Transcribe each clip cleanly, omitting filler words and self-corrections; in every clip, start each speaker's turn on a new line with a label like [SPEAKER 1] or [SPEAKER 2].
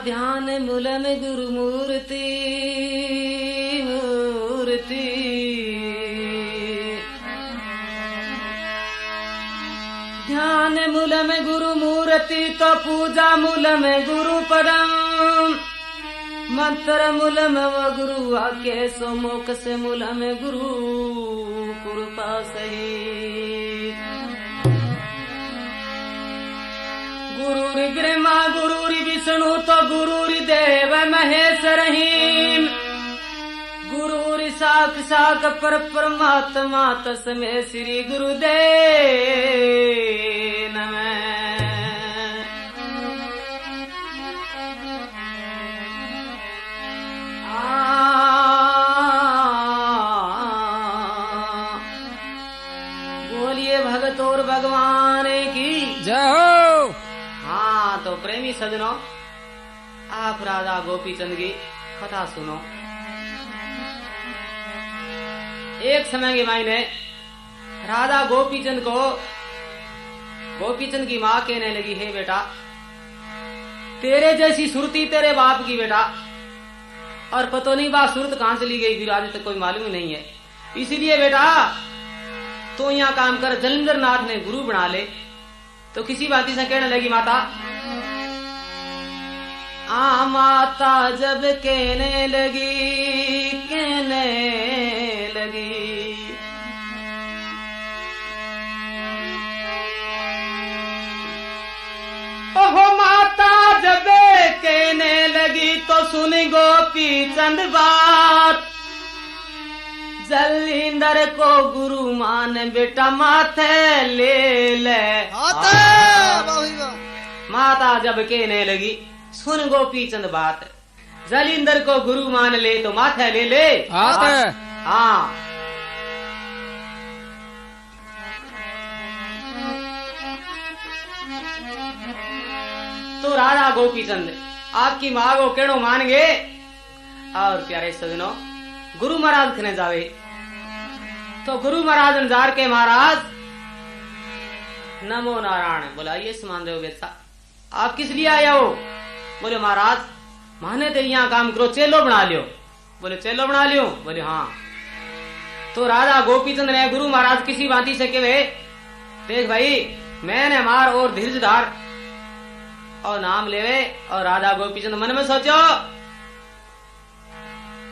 [SPEAKER 1] ध्यान मूलन गुरु मूर्ति मूर्ति ध्यान मूल में गुरु मूर्ति तो पूजा मूल में गुरु परम मंत्र मूल में वो गुरु आके सो मोक से मूल में गुरु कृपा सही गुरुरि ब्रह्मा गुरुरि विष्णु तो गुरुरि देव महेश्वर गुरुरि साक्षात पर परमात्मा तस्मै श्री गुरुदेव नमः। बोलिए भगत और भगवान की
[SPEAKER 2] जय हो।
[SPEAKER 1] हाँ तो प्रेमी सजनों, आप राधा गोपीचंद की कथा सुनो। एक समय के मायने राधा गोपीचंद को गोपीचंद की माँ कहने लगी, हे बेटा तेरे जैसी सुरती तेरे बाप की बेटा, और पतो नहीं बात सुरत कहां चली गई फिर आज तक कोई मालूम ही नहीं है। इसीलिए बेटा तो यहाँ काम कर, जलंधर नाथ ने गुरु बना ले। तो किसी बाती से कहने लगी माता, आ माता जब कहने लगी ओहो माता जब कहने लगी तो सुन गोपी चंद बात, जलिंदर को गुरु मान बेटा माथे ले ले। माता जब कहने लगी सुन गोपी चंद बात, जलिंदर को गुरु मान ले तो माथे ले ले। हाँ तो राधा गोपीचंद आपकी माँ को केड़ो मान गए। और प्यारे सजनों, गुरु महाराज खने जावे तो गुरु महाराज जार के महाराज नमो नारायण बोला, ये समान रहे हो बेटा, आप किस लिए आया हो? बोले महाराज माने तेरे यहाँ काम करो, चेलो बना लियो। बोले चेलो बना लियो? बोले हाँ। तो राधा गोपीचंद ने गुरु महाराज किसी बाती से कहे, देख भाई मैंने मार और धीरज धार और नाम लेवे। और राधा गोपीचंद मन में सोचो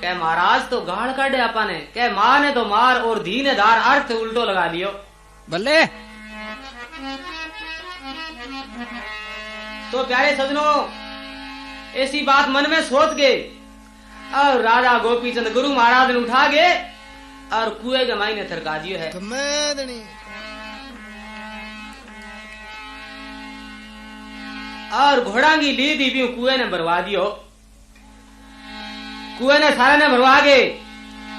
[SPEAKER 1] कह महाराज तो गाड़ काटे अपने, कह माँ ने तो मार और धी ने धार, अर्थ उल्टो लगा लियो।
[SPEAKER 2] बल्ले
[SPEAKER 1] तो प्यारे सजनों ऐसी बात मन में सोच गए और राधा गोपीचंद गुरु महाराज ने उठा गए और कुएं के मायने थरका दियो है। और घोड़ा की ली दी भी कुएं ने भरवा दियो। कुएं ने सारे ने भरवा गए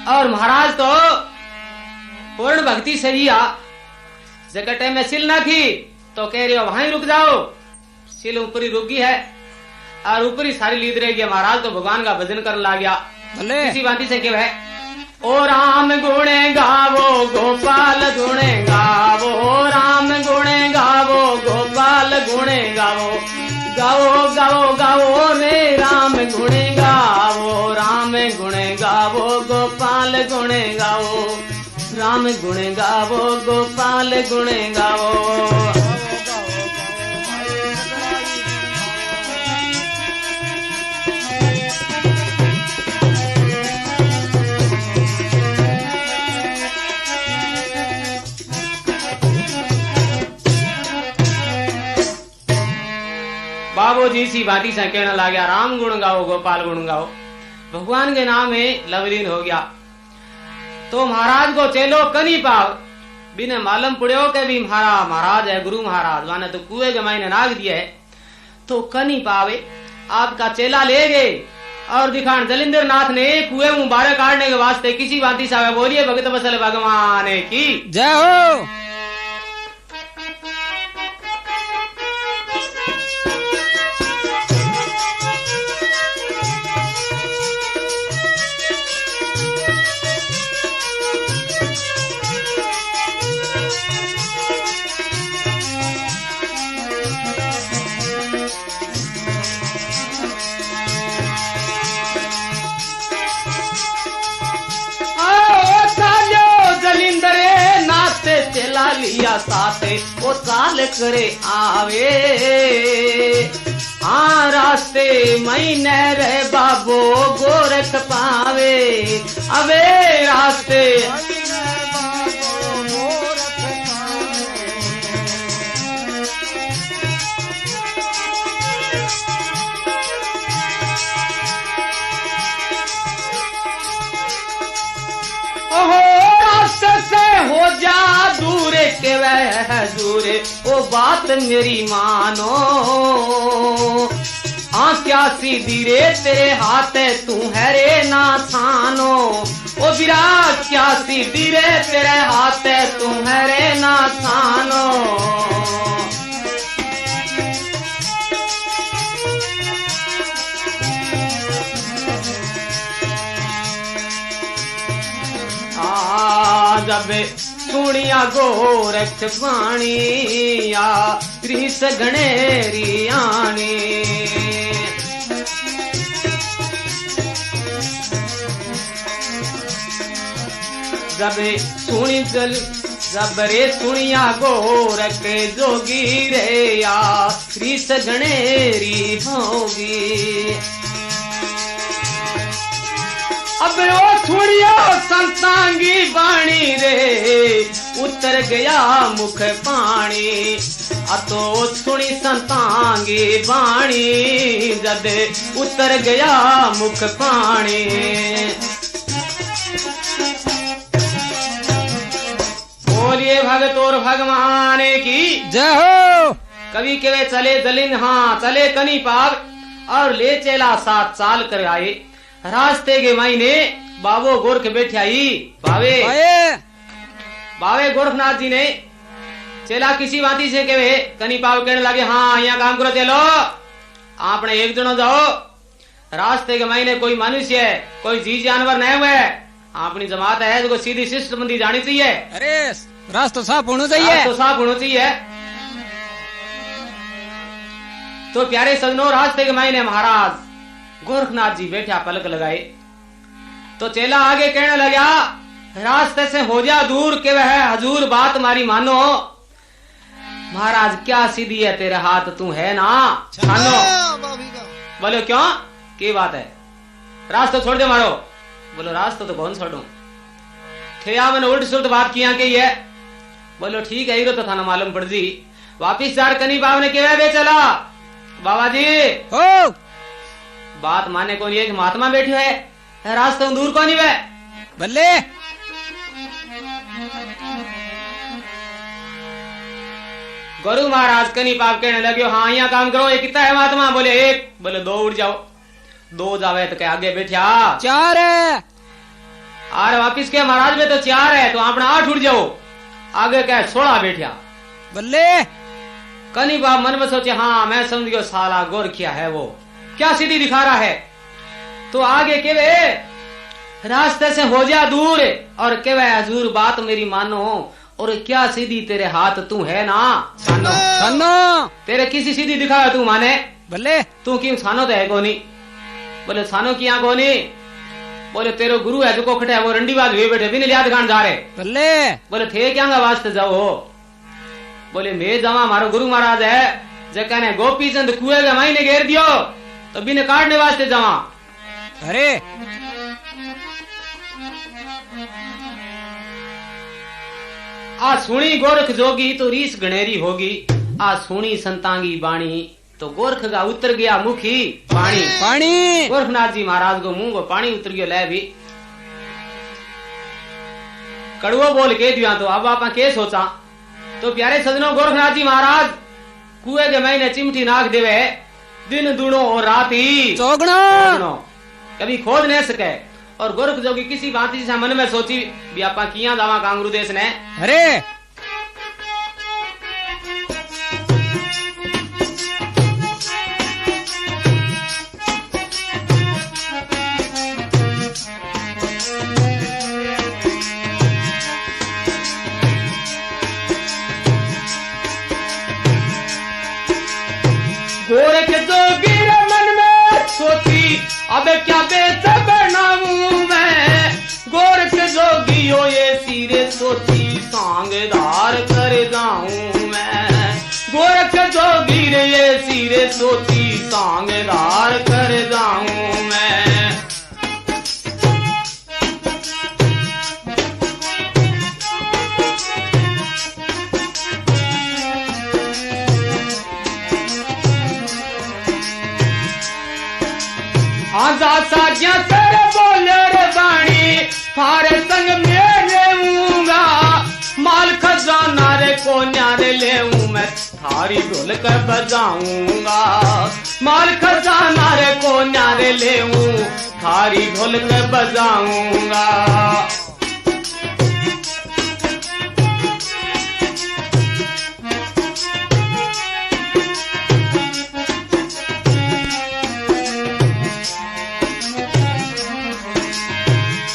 [SPEAKER 1] और महाराज तो पूर्ण भक्ति से जिया। जगटे में सिल ना थी तो कह रहे हो वहां रुक जाओ, सिल ऊपरी रुक गई है और ऊपरी सारी लीद रह गया। महाराज तो भगवान का भजन करने लग गया। किसी बाती से क्या है, ओ राम गुणे गावो गोपाल गुणे गावो, राम गुणे गावो गोपाल गुणे गावो, गावो गावो गावो रे राम गुणे गावो, राम गुणे गावो गोपाल गुणे गावो, राम गुणे गावो गोपाल गुणे गावो। बाबू जी सी बाती से कहने लग गया, राम गुण गाओ गोपाल गुण गाओ, भगवान के नाम में लवलीन हो गया। तो महाराज को चेलो कनी पाव बिना मालूम पड़ो के भी हमारा महाराज है गुरु महाराज, माने तो कुएं के मायने नाग दिया है। तो कनी पावे आपका चेला ले गए और दिखान जलिंदर नाथ ने कुएं में बारे काटने के वास्ते किसी बाती से बोलिए भगत वसल भगवान की
[SPEAKER 2] जय हो।
[SPEAKER 1] सरिया साथे वो चाल करे आवे। हाँ रास्ते महीने रे बाबो गोरख पावे, अबे रास्ते से हो जा दूर के वह दूर, वो बात मेरी मानो। हाँ क्या सीधी रे तेरे हाथ तू है रे ना छानो, ओ विराट क्या सीधी रे तेरे हाथ तू है रे ना छानो। जब सुनिया गोरख पानी या त्रिस गणेरी आनी, जब सुनी जल जब रे सुनिया गोरख जोगी रे या त्रिस गणेरी होगी। अब वो सुनियो संतांगी बाणी रे, उतर गया मुख पानी। तो सुनी संतांगी बाणी जद उतर गया मुख पानी। बोलिए भगत और भगवान की
[SPEAKER 2] जय हो।
[SPEAKER 1] कवि के चले जलिन हाँ चले कनी पाव और ले चेला साथ चाल कर आए। रास्ते के महीने बाबो गोरख बैठे आई बावे बावे गोरखनाथ जी ने चेला किसी बाती से कहे कनी पाव कहने लगे हाँ यहाँ काम करो चलो आपने एक जनो जाओ। रास्ते के महीने कोई मनुष्य है कोई जी जानवर नहीं हुए अपनी जमात है तो सीधी शिष्ट बंदी जानी चाहिए।
[SPEAKER 2] अरे रास्ता साफ होना चाहिए,
[SPEAKER 1] तो साफ होना चाहिए। तो प्यारे सजनों रास्ते के महीने महाराज गोरखनाथ जी बैठा पलक लगाए तो चेला आगे कहने लगा रास्ते से हो जा दूर के वह हजूर बात मारी मानो। महाराज क्या सीधी है तेरे हाथ तू है ना मानो। बोलो क्यों की बात है रास्ता छोड़ दे मारो। बोलो रास्ता तो कौन छोड़ू ठेया मैंने उल्ट सुल्ट बात किया कि है। बोलो ठीक है तो थाना मालूम पड़ जी वापिस जार कनी बाब ने केवे बे चला बाबा जी
[SPEAKER 2] हो
[SPEAKER 1] बात माने कौन एक महात्मा बैठे है रास्ते दूर कौन है
[SPEAKER 2] बल्ले।
[SPEAKER 1] गुरु महाराज कनी पाप कहने लगे हाँ यहाँ काम करो ये कितना है महात्मा। बोले एक बोले दो उड़ जाओ दो जावे तो क्या आगे बैठा
[SPEAKER 2] चार है
[SPEAKER 1] अरे वापिस के महाराज में तो चार है तो अपना 8 उड़ जाओ आगे क्या 16 बैठा
[SPEAKER 2] बल्ले।
[SPEAKER 1] कनी बाप मन में सोचे हाँ मैं समझ गया साला गोरखिया है वो क्या सीधी दिखा रहा है। तो आगे केवे रास्ते से हो जा दूर और केवे हजूर बात मेरी मानो और क्या सीधी तेरे हाथ तू है ना छानो
[SPEAKER 2] छानो
[SPEAKER 1] तेरे किसी सीधी दिखाया तू माने
[SPEAKER 2] बल्ले।
[SPEAKER 1] तू क्यों छानो तो है कोनी। बोले छानो किया कोनी। बोले तेरे गुरु है जो कोखटे है वो रंडीबाज हुए बैठे बिन लिया दुकान जा रहे।
[SPEAKER 2] बल्ले
[SPEAKER 1] बोले थे क्या वास्ते जाओ। बोले मैं जावा मारो गुरु महाराज है जगह ने गोपी चंद कुएं के मायने घेर दियो तो बिन काटने वास्ते जावा।
[SPEAKER 2] अरे
[SPEAKER 1] आ सुनी गोरख जोगी तो रीस गणेरी होगी। आ सुनी संतांगी बाणी तो गोरख का उतर गया मुखी पानी
[SPEAKER 2] पानी।
[SPEAKER 1] गोरखनाथ जी महाराज को मुंह को पानी उतर गया ले भी कड़वो बोल के दिया। तो अब आप के सोचा तो प्यारे सजनों गोरखनाथ जी महाराज कुएं के महीने चिमटी नाक देवे दिन दूनो और रात ही
[SPEAKER 2] चौगुना
[SPEAKER 1] कभी खोद नहीं सके। और गोरख जोगी किसी बात से मन में सोची भी आपा किया जावा कांगरू देश ने।
[SPEAKER 2] अरे
[SPEAKER 1] गोरख जोगी मन में सोची अब क्या बेच बनाऊं मैं। गोरख जोगी हो ये सिरे सोची सांगदार कर जाऊं मैं। गोरख जोगी रे ये सिरे सोची सांगदार कर जाऊं मैं। आजा साज्ञा सर बोले रे बाणी थारे संग में रहूंगा। माल खजाना रे कोन्या रे लेऊं मैं थारी ढोल कर बजाऊंगा। माल खजाना रे कोन्या रे लेऊं थारी ढोल कर बजाऊंगा।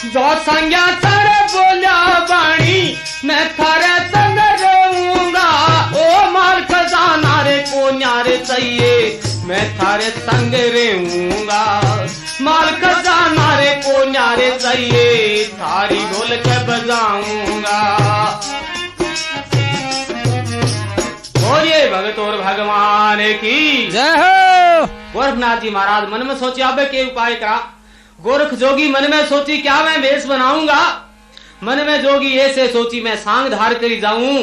[SPEAKER 1] जो संज्ञा सर बोला बाणी मैं थारे संग रहूंगा। ओ माल खजाना रे कोन्या रे चाहिए मैं थारे संग रहूंगा। माल खजाना रे कोन्या रे चाहिए थारी ढोल के बजाऊंगा। बोलिए भगत और भगवान की
[SPEAKER 2] जय हो।
[SPEAKER 1] गोरखनाथ जी महाराज मन में सोचे अब के उपाय करा। गोरख जोगी मन में सोची क्या मैं वेश बनाऊंगा। मन में जोगी ऐसे सोची मैं सांग धार करी जाऊं।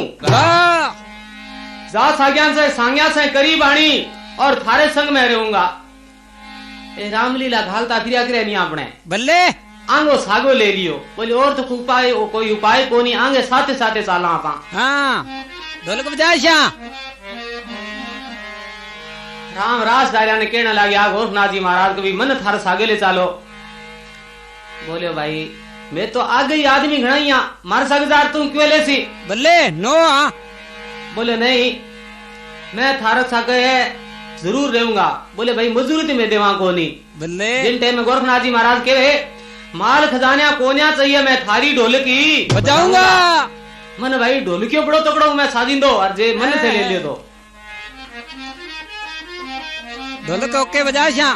[SPEAKER 1] जा सांग्या से करी बाणी और थारे संग में रहूंगा। ए रामलीला घालता फिरिया करे नहीं आपने
[SPEAKER 2] बल्ले
[SPEAKER 1] आंगो सागो ले लियो। बोले और तो उपाय कोई उपाय को नहीं आंगे साथे साथे चाला आपा।
[SPEAKER 2] हाँ ढोलक बजाशा।
[SPEAKER 1] राम रास दारिया ने कहने लगे गोरखनाथ जी महाराज को भी मन थारे सागे ले चालो। बोले भाई मैं तो आ गई आदमी घड़ाइया मार सकदार तुम क्यों ले सी।
[SPEAKER 2] बल्ले नो हाँ।
[SPEAKER 1] बोले नहीं मैं थारक सागे जरूर रहूंगा। बोले भाई मजदूरी मैं देवा को नहीं।
[SPEAKER 2] बल्ले
[SPEAKER 1] जिन टाइम में गोरखनाथ जी महाराज कह रहे माल खजाना कोन्या चाहिए मैं थारी ढोलकी
[SPEAKER 2] बजाऊंगा।
[SPEAKER 1] मन भाई ढोलकियों बड़ो तकड़ो मैं साजिन दो और जे मन से ले लियो तो
[SPEAKER 2] ढोलक ओके बजाशा।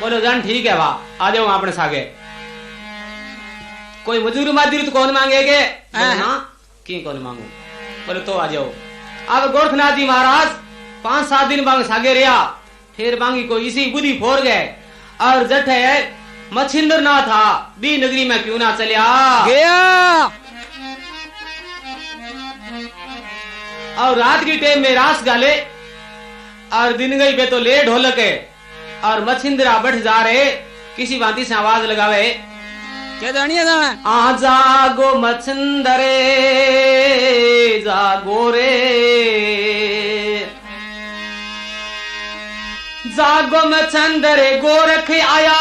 [SPEAKER 1] बोलो जान ठीक है वाह आ जाओ अपने सागे। कोई मजदूरी माजदूरी तो कौन मांगेगे। हाँ की कौन मांगू। बोले तो आ जाओ। अब गोरखनाथ जी महाराज 5-7 दिन बांग सागे रहा। फिर बांगी को इसी बुद्धि फोड़ गए और जट है मछिंद्र ना था बी नगरी में क्यों ना चलिया
[SPEAKER 2] गया।
[SPEAKER 1] और रात की टाइम में रास गाले और दिन गई बे तो ले ढोलक है और मछिंद्रा बैठ जा रहे किसी भांति से आवाज लगावे
[SPEAKER 2] क्या जानिए जाना
[SPEAKER 1] आ जागो मछिंदरे जागो रे जागो मछिंदरे गोरख आया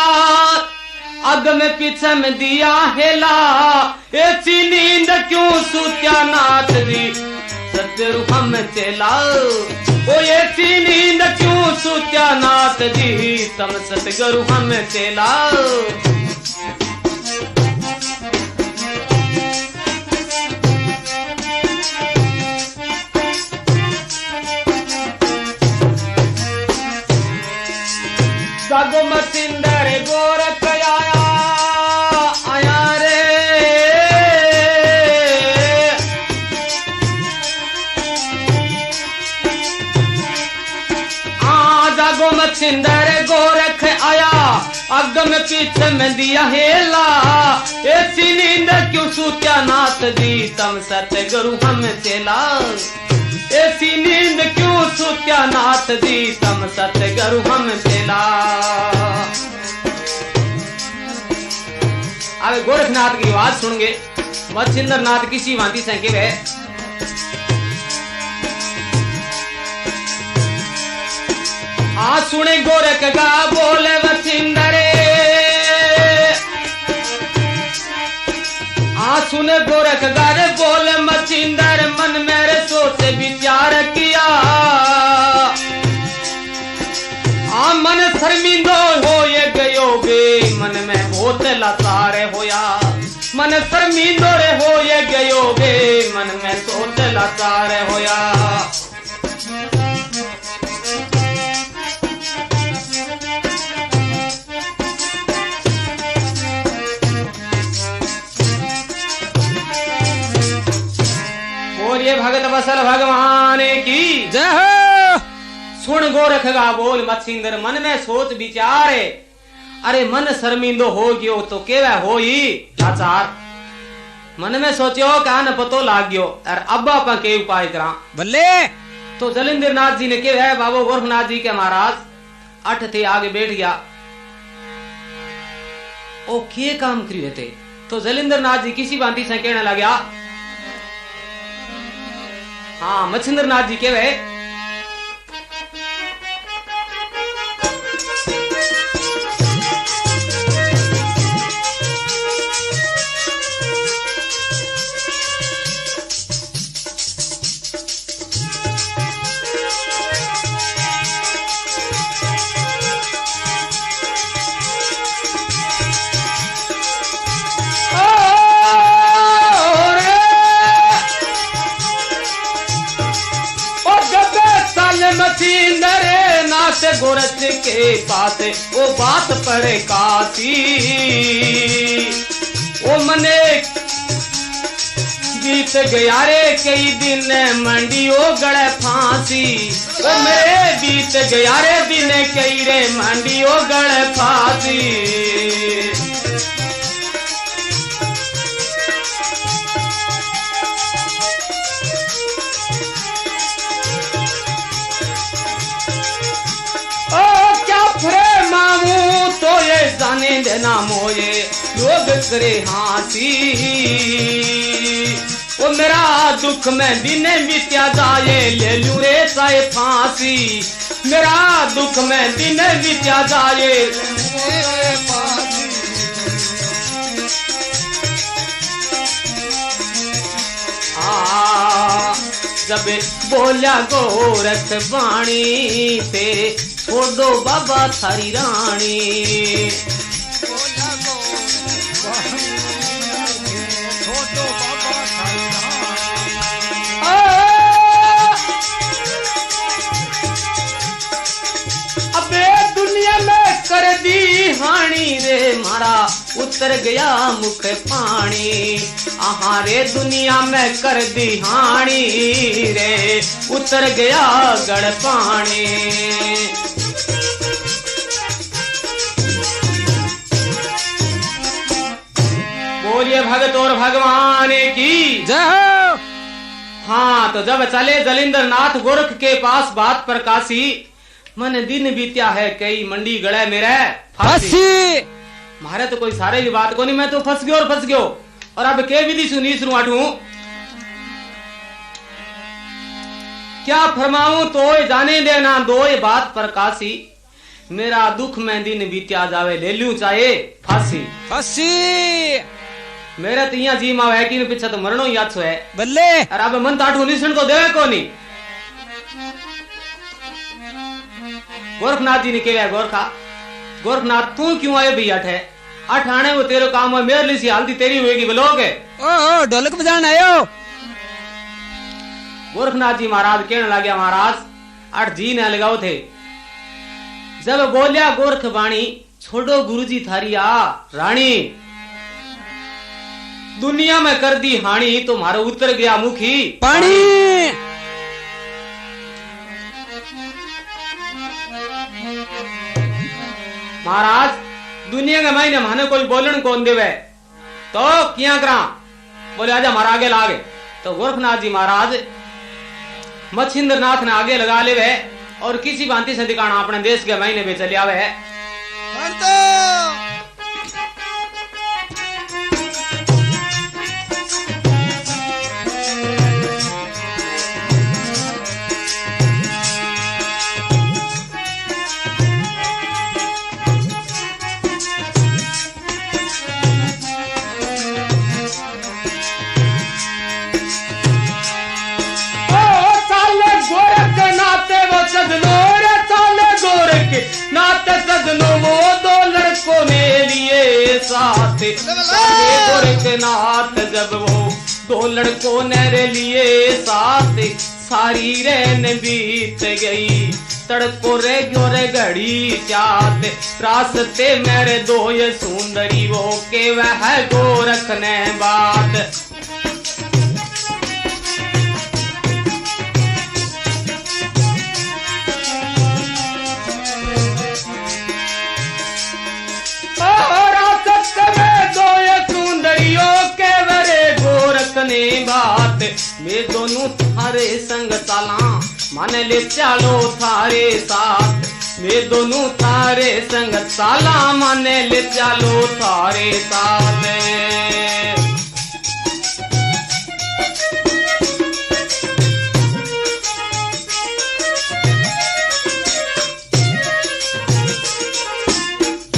[SPEAKER 1] अग में पीछे में दिया हेला ऐसी नींद क्यों सूत्या नाथ जी सतरूप हम चला। ओ ऐसी नींद क्यों सूत्या नाथ जी तम सतगुरु हम चला। जागो मछिंदर गोरख आया रे जागो मछिंदर गोरख आया अग में पीछे में दिया हेला ऐसी नींद क्यों सूत्या नाथ जी तम सतगुरु हम चला। ऐसी नींद क्यों सूत्या नाथ जी तम सतगुरु हम चला। अब गोरखनाथ की आवाज सुनगे मच्छिंद्र नाथ किसी भांति से कहे आ सुने गोरख का बोले मच्छिंदरे आ सुने गोरख का रे बोले मच्छिंदर मन मेरे सोचे विचार किया आ मन शर्मिंदो हो ये गयो बे मन में बहुत लाचार होया मन शर्मिंदो रे हो ये गयो बे मन में सोच लाचार होया। वसल भगवान की
[SPEAKER 2] जय हो।
[SPEAKER 1] सुन गोरख गा बोल मच्छिंदर मन में सोच विचार। अरे मन शर्मिंदो हो गयो तो केवे होई लाचार। मन में सोचो क्या न पतो लाग गयो और अब आप के उपाय करा
[SPEAKER 2] बल्ले।
[SPEAKER 1] तो जलिंदर नाथ जी ने के है बाबू गोरखनाथ जी के महाराज अठ थे आगे बैठ गया। ओ के काम करिए थे तो जलिंदर नाथ जी किसी बांती से कहने लगा। हाँ मच्छिंद्र नाथ जी के वे गोरख के पास वो बात पर काशी ओ मने बीत गया रे कई दिन मंडियो गड़े फांसी। ओ मेरे बीत गया रे दिन कई रे मंडियो गड़े फांसी। जाने देना मोये योग करे हासी। ओ मेरा दुख में दिन बीत्या जाए ले लू रे साए फांसी। मेरा दुख में दिन बीत्या जाए जब बोला गोरख वाणी से छोड़ो बाबा थारी रानी। अबे दुनिया में कर दी हानि रे मारा उतर गया मुख पानी। आहा रे दुनिया में कर दी हानि रे उतर गया गड़ पानी। बोलिए भगत और भगवान की
[SPEAKER 2] जय हो।
[SPEAKER 1] हाँ तो जब चले जलिंदर नाथ गोरख के पास बात पर काशी मन दिन बीत्या है कई मंडी गड़े मेरे फांसी। मारे तो कोई सारे भी बात को नहीं मैं तो फंस गयो और फंस गयो और अब के विधि सुनी शुरू आठू क्या फरमाऊं तो जाने देना दो बात पर काशी। मेरा दुख में दिन बीत्या जावे ले लूं चाहे फांसी
[SPEAKER 2] फांसी।
[SPEAKER 1] मेरे तो यहाँ जी माँ है कि पीछे तो मरणो याद सो है
[SPEAKER 2] बल्ले।
[SPEAKER 1] और अब मन ताठू निशन को देवे को नहीं। गोरखनाथ जी ने कहा गोरखा गोरखनाथ तू क्यों आयो भैया अठ है अठ आने वो तेरे काम है मेरे लिए सी हालती तेरी होगी बोलोगे।
[SPEAKER 2] ओ ढोलक बजान आयो।
[SPEAKER 1] गोरखनाथ जी महाराज कहने लगे महाराज अठ जी ने लगाओ थे। जब बोलिया गोरख वाणी छोड़ो गुरुजी थारी आ रानी। दुनिया में कर दी हानि तो मारो उतर गया मुखी
[SPEAKER 2] पानी।
[SPEAKER 1] महाराज दुनिया के मायने माने कोई बोलन कौन देवे तो क्या करा बोले आजा हमारा आगे लागे। तो गोरखनाथ जी महाराज मच्छिंद्र नाथ ने आगे लगा ले वे और किसी भांति से दिखाना अपने देश के महीने में चले आवे है। नाते सजनो वो दो लड़कों ने लिए साथ गोरखनाथ जब वो दो लड़कों ने लिए साथ सारी रैन बीत गई तड़को रे गयो रे घड़ी चात रास्ते मेरे दो ये सुंदरी वो के वह गोरख ने बात मैं दोनों थारे संग चाला माने ले चालो थारे साथ मैं दोनों थारे संग चाला माने ले चालो थारे साथ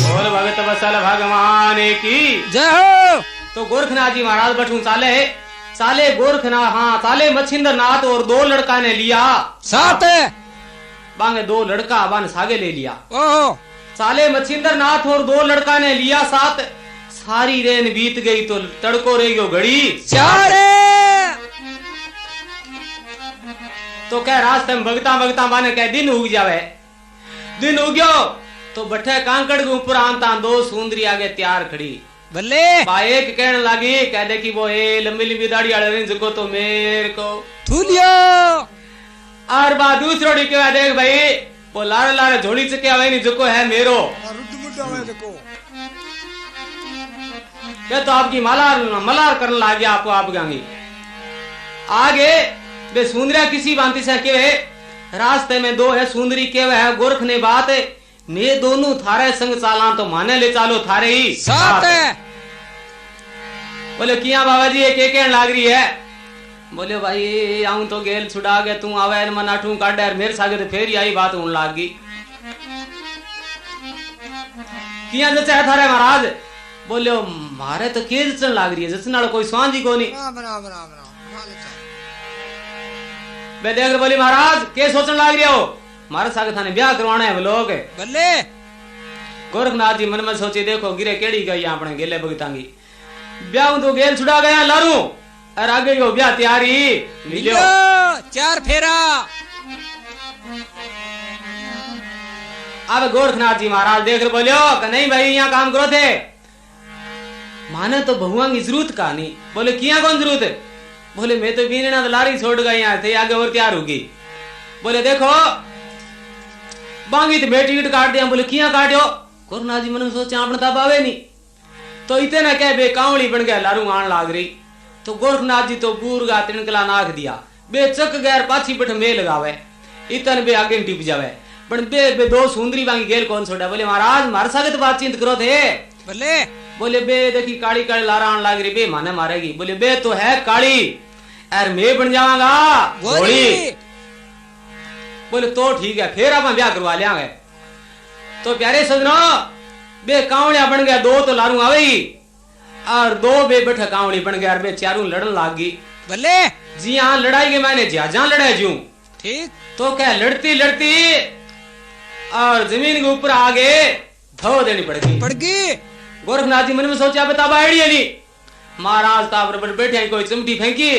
[SPEAKER 1] बोल भगत वत्सल भगवान की
[SPEAKER 2] जय हो।
[SPEAKER 1] तो गोरखनाथ जी महाराज बठू चाले गोरखनाथ हाँ चाले मच्छिंद्र नाथ और दो लड़का ने लिया
[SPEAKER 2] सात
[SPEAKER 1] बांगे दो लड़का बान सागे ले लिया
[SPEAKER 2] ओहो
[SPEAKER 1] चाले मच्छिंद्र नाथ और दो लड़का ने लिया साथ सारी रेन बीत गई तो तड़को रह गयो घड़ी
[SPEAKER 2] चार
[SPEAKER 1] तो कह रास्ते में भगता भगता बाने कह दिन उग जावे दिन उग्यो तो बठे कांकड़ के ऊपर आंता दो सुंदरी आगे तैयार खड़ी
[SPEAKER 2] बल्ले
[SPEAKER 1] बा एक कहने लगी कह दे कि वो ए लंबी लंबी दाढ़ी वाले जिको तो मेरे को
[SPEAKER 2] थूलियो
[SPEAKER 1] और बा दूसरो डी के देख भाई वो लारे लारे झोली चके आवे नहीं जिको है मेरो ये तो आपकी मलार करने लग गया आपको आप गांगी आगे बे सुंदरिया किसी बांति से के रास्ते में दो है सुंदरी के है गोरख ने बात मैं दोनों थारे संग चाला तो माने ले चालो थारे ही
[SPEAKER 2] सात
[SPEAKER 1] बोले किया बाबा जी एक कहने लाग रही है बोले भाई आऊं तो गेल छुड़ा गए तू आवे मन आठू काट मेरे सागे तो फेर यही बात होने लाग गई किया जैसे है थारे महाराज बोले मारे तो के जचन लाग रही है जचन वाला कोई स्वांजी को नहीं बे देख बोली महाराज के सोचने लाग रही हो मारे सागे थाने ब्याह करवाना है लोग
[SPEAKER 2] बल्ले
[SPEAKER 1] गोरखनाथ जी मन में सोचे देखो गिरे केड़ी गई अपने गेले भगतांगी ब्याह तो गेल छुड़ा गया लारू और आगे यो ब्याह तैयारी मिलो
[SPEAKER 2] चार फेरा
[SPEAKER 1] अब गोरखनाथ जी महाराज देख रहे बोलियो कि नहीं भाई यहाँ काम करो थे माने तो बहुआ की जरूरत का नहीं बोले किया कौन जरूरत है बोले मैं तो बीना तो लारी छोड़ गई यहाँ थे आगे और तैयार होगी बोले देखो बांगी तो बेटी काट दिया बोले किया काटो गोरखनाथ जी मैंने सोचा अपने तब आवे नहीं तो इतने कह बे कावड़ी बन गया लारू आन लाग रही तो गोरखनाथ जी तो बूरगा तिनकला नाख दिया बे चक गैर पाछी पठ में लगावे इतने बे आगे टिप जावे पण बे दो सुंदरी बांगी गेल कौन छोड़ा बोले महाराज मारे सागे तो बातचीत करो थे
[SPEAKER 2] बल्ले
[SPEAKER 1] बोले बे देखी काली काली लारा आन लाग रही बे माने मारेगी बोले बे तो है काली यार मैं बन जावांगा घोड़ी बोले तो ठीक है फिर आप ब्याह करवा लिया तो प्यारे सजनों बे कावड़िया बन गया दो तो लारू आवेगी और दो बे बैठे कावड़ी बन गया और बे चारों लड़न लाग गई
[SPEAKER 2] बल्ले
[SPEAKER 1] जी हाँ लड़ाई के मैंने जहां लड़ाई जू
[SPEAKER 2] ठीक
[SPEAKER 1] तो क्या लड़ती लड़ती और जमीन के ऊपर आगे धो देनी पड़गी गोरखनाथ जी मन में सोचा बता बाड़ी नहीं महाराज का बराबर बैठे कोई चिमटी फेंकी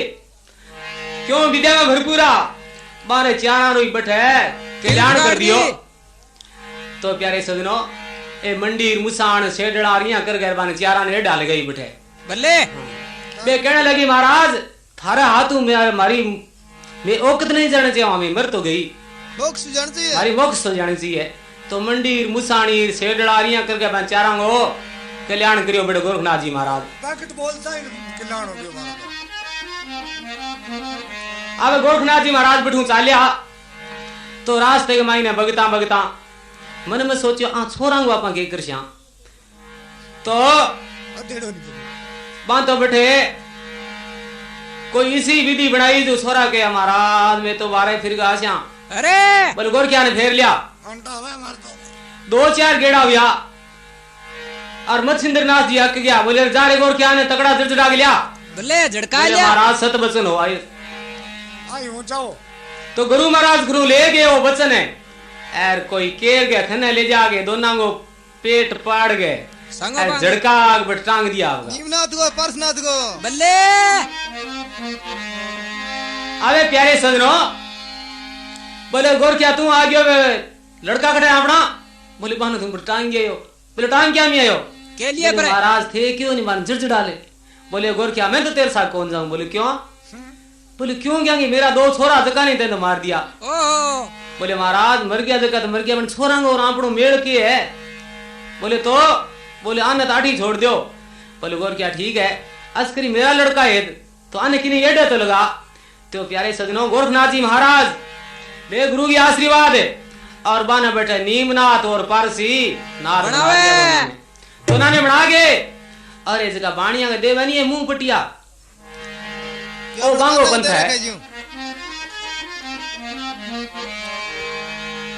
[SPEAKER 1] क्यों विद्या में भरपूरा बारे चारा रोई बैठे कल्याण कर दियो तो प्यारे सजनों ए मंडीर मुसान सेडड़ा रिया कर गए बाने चारा ने डाल गई बैठे
[SPEAKER 2] बल्ले
[SPEAKER 1] बे कहने लगी महाराज थारा हाथों में मारी मैं औकत नहीं जाने चाहिए हमें मर तो गई
[SPEAKER 3] मोक्ष जाने चाहिए
[SPEAKER 1] हमारी मोक्ष तो जानी चाहिए तो मंडीर मुसानीर सेडड़ा रिया कर गए बाने चारा को कल्याण करियो बड़े गोरखनाथ जी महाराज
[SPEAKER 3] ताकत बोलता है कल्याण हो गयो महाराज
[SPEAKER 1] अब गोरखनाथ जी महाराज बैठू चालिया तो रास्ते के मायने भगता भगता मन में सोचियो आ छोरा को आपा के करश्या तो
[SPEAKER 3] अधेड़ो नहीं
[SPEAKER 1] बांधो बैठे कोई इसी विधि बनाई जो छोरा के महाराज में तो बारे फिर गा आशा
[SPEAKER 2] अरे
[SPEAKER 1] बोले गोरखिया ने फेर लिया
[SPEAKER 3] अंटा हुआ मार तो
[SPEAKER 1] दो चार गेड़ा हुआ और मच्छिंद्र नाथ जी हक गया बोले जा रे गोरखिया ने तगड़ा झड़झड़ा लिया
[SPEAKER 2] बल्ले झड़का
[SPEAKER 1] बोले
[SPEAKER 2] लिया
[SPEAKER 1] महाराज सत बचन हो आए
[SPEAKER 3] आई हो जाओ
[SPEAKER 1] तो गुरु महाराज गुरु ले गए वो बचन है एर कोई केर गया खने ले जाके दोनों को पेट पाड़ गए
[SPEAKER 2] संगो बांग
[SPEAKER 1] झड़का बट टांग दिया होगा
[SPEAKER 3] जीवनाथ को परसनाथ को
[SPEAKER 2] बल्ले
[SPEAKER 1] अबे प्यारे सजनों बोले गोरखिया तू आ गयो लड़का कटे अपना बोले बहन तुम टांग गए हो बोले टांग क्या में आयो
[SPEAKER 2] के लिए
[SPEAKER 1] बोले,
[SPEAKER 2] पर
[SPEAKER 1] महाराज थे क्यों नहीं मान झड़ डाले बोले गोरखिया मैं तो तेरे साथ कौन जाऊं बोले क्यों बोले क्यों क्या मेरा दो छोरा जका नहीं तेने मार दिया
[SPEAKER 2] ओहो
[SPEAKER 1] बोले महाराज मर गया जगह तो मर गया मैंने छोरा और आपड़ो मेड़ के है बोले तो बोले आने ताठी छोड़ दो बोले गोर क्या ठीक है अस्करी मेरा लड़का है तो आने की नहीं एडे तो लगा तो प्यारे सजनों गोरखनाथ जी महाराज ले गुरु की आशीर्वाद और बाना बैठे नीमनाथ और पारसी नार
[SPEAKER 2] बनावे।
[SPEAKER 1] तो उन्होंने बना के और इस जगह बाणिया के देवानी है मुंह पटिया ओ बांगो पंथ है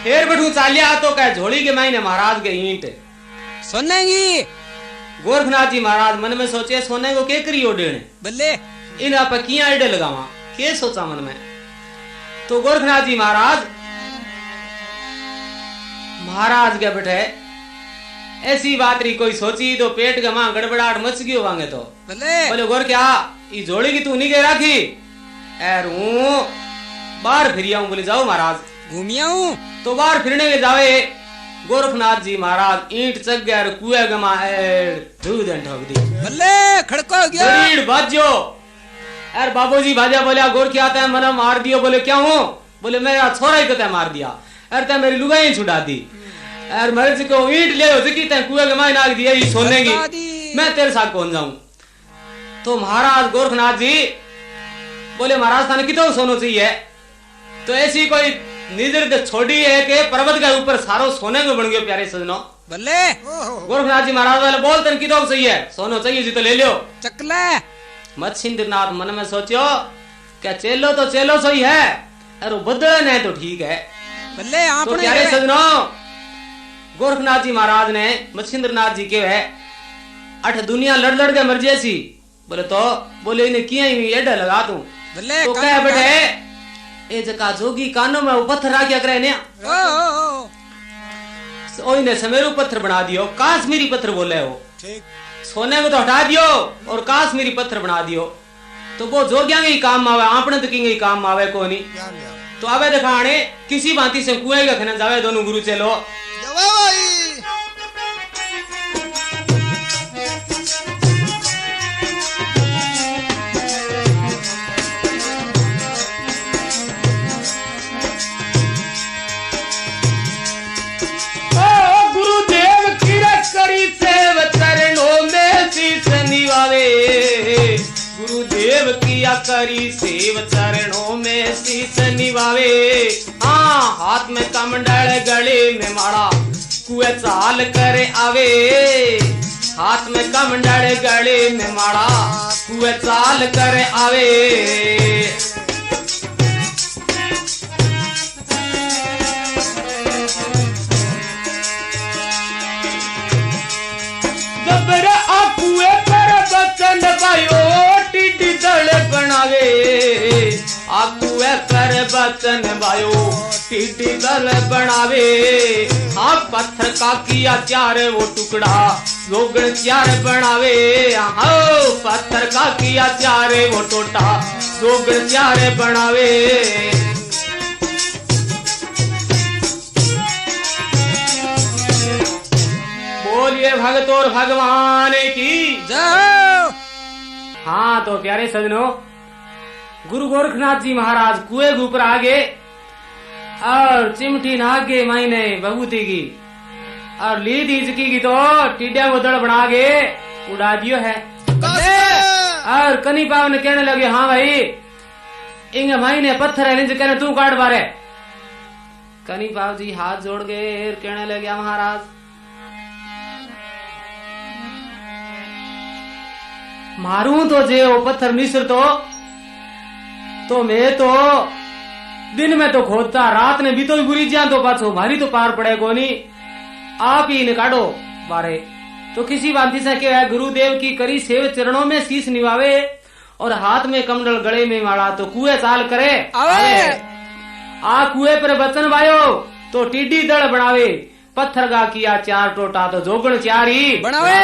[SPEAKER 1] फिर बैठू चालिया तो कह झोली के मायने महाराज के ईंट
[SPEAKER 2] सोने की
[SPEAKER 1] गोरखनाथ जी महाराज मन में सोचे सोने को के करियो डेने
[SPEAKER 2] बल्ले
[SPEAKER 1] इन आप किया एडे लगावा के सोचा मन में तो गोरखनाथ जी महाराज के बैठे ऐसी बात रही कोई सोची तो पेट के मां गड़बड़ाहट मच गयो वांगे तो
[SPEAKER 2] बल्ले
[SPEAKER 1] बोले गोर क्या ई जोड़ी की तू नहीं के राखी एर हूं बाहर फिर आऊं बोले जाओ महाराज
[SPEAKER 2] घूमिया हूँ
[SPEAKER 1] तो बाहर फिरने के जावे गोरखनाथ जी महाराज ईंट चक गया कुएं गमा दूध ठोक दी
[SPEAKER 2] बल्ले खड़को हो गया
[SPEAKER 1] शरीर बाजो यार बाबूजी भाजा बोले गोर क्या आता है मना मार दियो बोले क्या हूँ बोले मेरा छोरा ही कहता मार दिया अरे ते मेरी लुगाई छुड़ा दी यार मर्ज को ईंट ले जिकी ते कुएं के माय नाग दिया ये सोने की मैं तेरे साथ कौन जाऊं तो महाराज गोरखनाथ जी बोले महाराज थाने कितना सोनो चाहिए तो ऐसी कोई निजर छोड़ी है कि पर्वत के ऊपर सारो सोने को बन गयो प्यारे सजनों
[SPEAKER 2] बल्ले
[SPEAKER 1] गोरखनाथ जी महाराज वाले बोल तन कितना सही है सोनो चाहिए जी तो ले लो
[SPEAKER 2] चकले
[SPEAKER 1] मच्छिंद्रनाथ मन में सोचो क्या चेलो तो चेलो सही है अरे बदलन है तो ठीक है
[SPEAKER 2] बल्ले
[SPEAKER 1] तो प्यारे सजनों गोरखनाथ जी महाराज ने मच्छिंद्रनाथ जी के है अठ दुनिया लड़ लड़ के मर जैसी बोले तो बोले इन्हें किया एडा लगा तू
[SPEAKER 2] बल्ले
[SPEAKER 1] तो कह बेटे ए जका जोगी कानों में पत्थर आ गया करे ने ओ इन्हें समेरू पत्थर बना दियो काश्मीरी पत्थर बोले हो
[SPEAKER 3] ठीक
[SPEAKER 1] सोने को तो हटा दियो और काश्मीरी पत्थर बना दियो तो वो जोगिया ही काम आवे आपने तो की काम आवे को नहीं
[SPEAKER 3] ज्ञान लिया
[SPEAKER 1] तो आवे दिखाने किसी बाती से कुएं का खनन जावे दोनों गुरु चलो
[SPEAKER 3] जवाब भाई
[SPEAKER 1] गुरुदेव की करी सेव चरणों में शीश निवावे गुरुदेव किया करी सेव चरणों में शीश निवावे हाँ हाथ में कमंडल गले में माड़ा कुएं चाल करे आवे हाथ में कमंडल गले में माड़ा कुएं चाल करे आवे कुएं पर बचन पायो टिड्डी दल बनावे आकुए पर बचन पायो टिड्डी दल बनावे हाँ पत्थर का किया चार वो टुकड़ा लोगन चार बनावे हाँ पत्थर का किया चार वो टोटा लोगन चार बनावे बोलिए भगत और भगवान की
[SPEAKER 2] जाओ
[SPEAKER 1] हाँ तो प्यारे सजनों गुरु गोरखनाथ जी महाराज कुएं के ऊपर आगे और चिमटी नागे मायने भगवती की और ली दीजकी की तो टिड्डा उदड़ बना के उड़ा दियो है और कनी पाव ने कहने लगे हाँ भाई इंग मायने पत्थर है निज कहने तू काट बारे कनी पाव जी हाथ जोड़ गए कहने लगे महाराज मारू तो जे वो पत्थर मिस्र तो मैं तो दिन में तो खोदता रात ने भी तो बुरी जा तो पाछो मारी तो पार पड़े को नहीं आप ही ने काटो बारे तो किसी बांधी से क्या है गुरुदेव की करी सेव चरणों में शीश निभावे और हाथ में कमंडल गले में माला तो कुएं चाल करे
[SPEAKER 2] आवे
[SPEAKER 1] आ कुएं पर बचन बायो तो टिड्डी दल बनावे पत्थर का किया चार टोटा तो जोगण चार ही
[SPEAKER 2] बनावे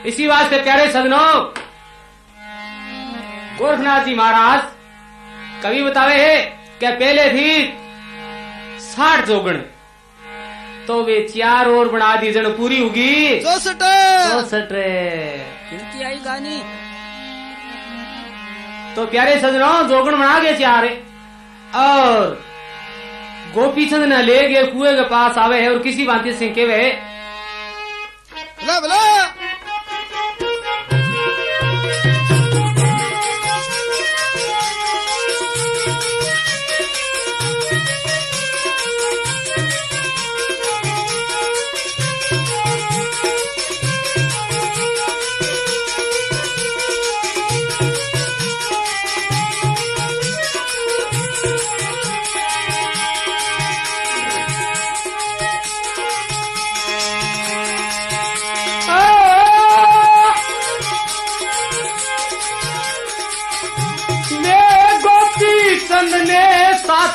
[SPEAKER 1] इसी वास्ते प्यारे सजनों गोरखनाथ जी महाराज कवि बतावे है कि पहले थी 60 जोगण तो वे चार और बना दी जन पूरी होगी 64
[SPEAKER 2] गिनती आई गानी
[SPEAKER 1] तो प्यारे सजनों जोगण बना गए चार और गोपी चंद ने ले गए कुएं के पास आवे है और किसी बात से केवे
[SPEAKER 3] बला बला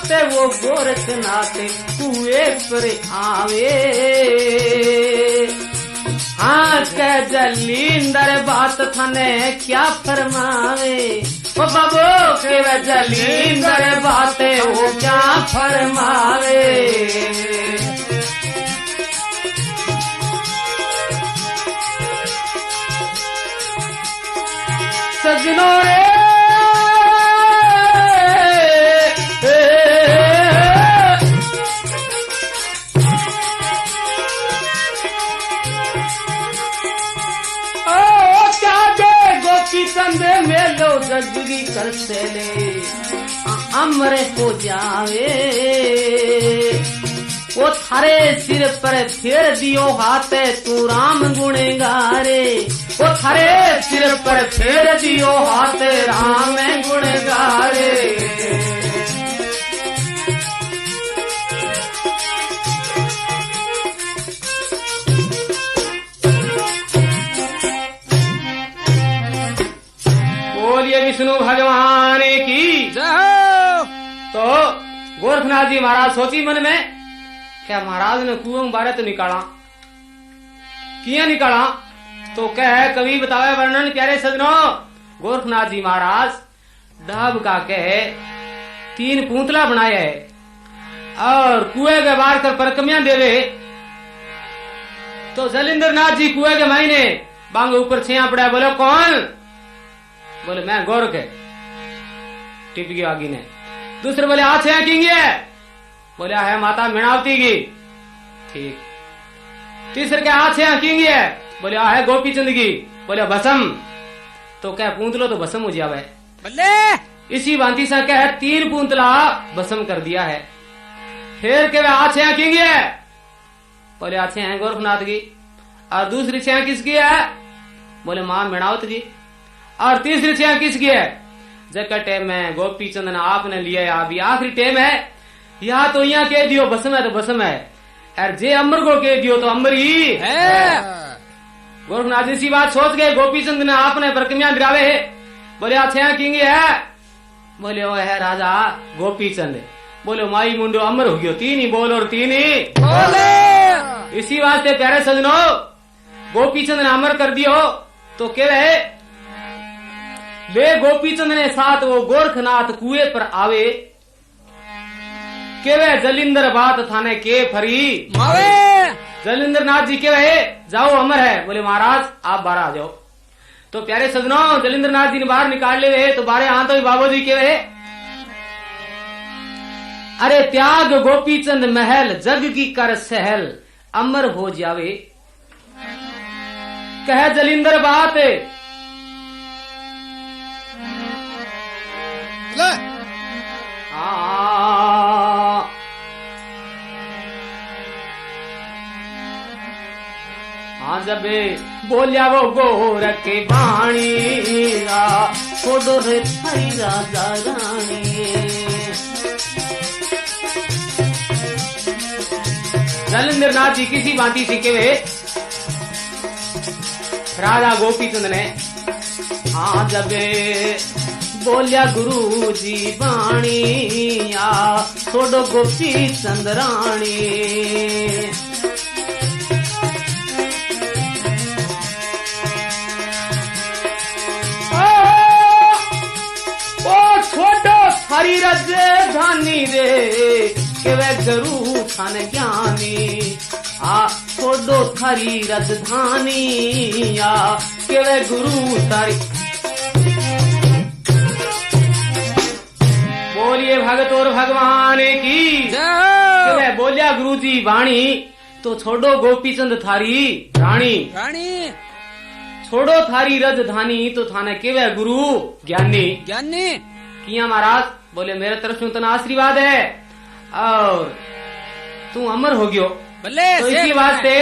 [SPEAKER 1] बात वो गोरखनाथ कुएं पर आवे। हाँ के जलींदर बात थाने क्या फरमावे, ओ बाबू के जलींदर बात वो क्या फरमावे। सजनों रे संदे मेलो जगगी कर सेले अमर हो जावे। वो थारे सिर पर फेर दियो हाथे तू राम गुणगारे, वो थारे सिर पर फेर दियो हाथे राम गुणगारे। विष्णु भगवान की
[SPEAKER 2] जय।
[SPEAKER 1] तो गोरखनाथ जी महाराज सोची मन में, क्या महाराज ने कुएं बारे तो निकाला, किया निकाला? तो कह कवि बतावे वर्णन प्यारे सजनों। गोरखनाथ जी महाराज डाब का कह 3 पूतला बनाया है और कुएं के बाहर कर परकमियां देवे। तो जलिंदर नाथ जी कुएं के मायने बांग ऊपर छिया पड़ा, बोलो कौन? बोले मैं गोरख है। टिप गया आगे ने। दूसरे बोले आज है किंग है, बोले है माता मीणावती की। ठीक। तीसरे के आज है किंग है, बोले है गोपी चंद की। बोले भसम। तो क्या पूंतलो तो भसम हो जावे।
[SPEAKER 2] बल्ले
[SPEAKER 1] इसी भांति से क्या है 3 पूंतला भसम कर दिया है। फिर के आज है किंग है, बोले अच्छे हैं गोरखनाथ की। और दूसरी छह किसकी है? बोले मां मीणावत की। और तीसरी छह किसकी है? जका टेम में गोपी चंदन आपने लिया, अभी आखिरी टेम है। या तो यहाँ कह दियो भस्म है तो भस्म है, और जे अमर को कह दियो तो अमर ही है। गोरखनाथ जी इसी बात सोच गए। गोपी चंद ने आपने परकमियां गिरावे है। बोले अच्छा किंग है, बोले वो है राजा गोपी चंद। बोले माई मुंडो अमर हो गयो, 3 ही बोल और 3 ही बोले। इसी वास्ते प्यारे सजनों गोपी चंद ने अमर कर दियो। तो कह रहे वे गोपी चंद ने साथ वो गोरखनाथ कुएं पर आवे। केवे जलिंदर बात थाने के फरी
[SPEAKER 2] मावे।
[SPEAKER 1] जलिंदर नाथ जी केवे जाओ अमर है। बोले महाराज आप बाहर आ जाओ। तो प्यारे सजनों जलिंदर नाथ जी ने बाहर निकाल ले तो बारे हाँ तो बाबू जी केवे अरे त्याग गोपी चंद महल जग की कर सहल अमर हो जावे। कह जलिंदर बात
[SPEAKER 3] ले
[SPEAKER 1] हाँ जब बोलिया वो गोरख वाणी छोड़ो रे थारी राजा रानी। जलिंदर नाथ जी किसी भांति सीखे हुए राजा गोपीचंद ने हाँ जब बोलिया गुरु जी वाणी छोड़ो गोपी चंद रानी। हरी राजधानी रे केवे गुरु थान ज्ञानी छोड़ो थारी राजधानी केवे गुरु तारी। बोलिए भगत और भगवान की केवे बोलिया गुरु जी वाणी तो छोड़ो गोपीचंद थारी रानी।
[SPEAKER 2] रानी
[SPEAKER 1] छोड़ो थारी राजधानी तो थाने केवे गुरु ज्ञानी।
[SPEAKER 2] ज्ञानी
[SPEAKER 1] किया महाराज? बोले मेरे तरफ से तना आशीर्वाद है और तू अमर हो गयो।
[SPEAKER 2] बल्ले
[SPEAKER 1] तो इसी वास्ते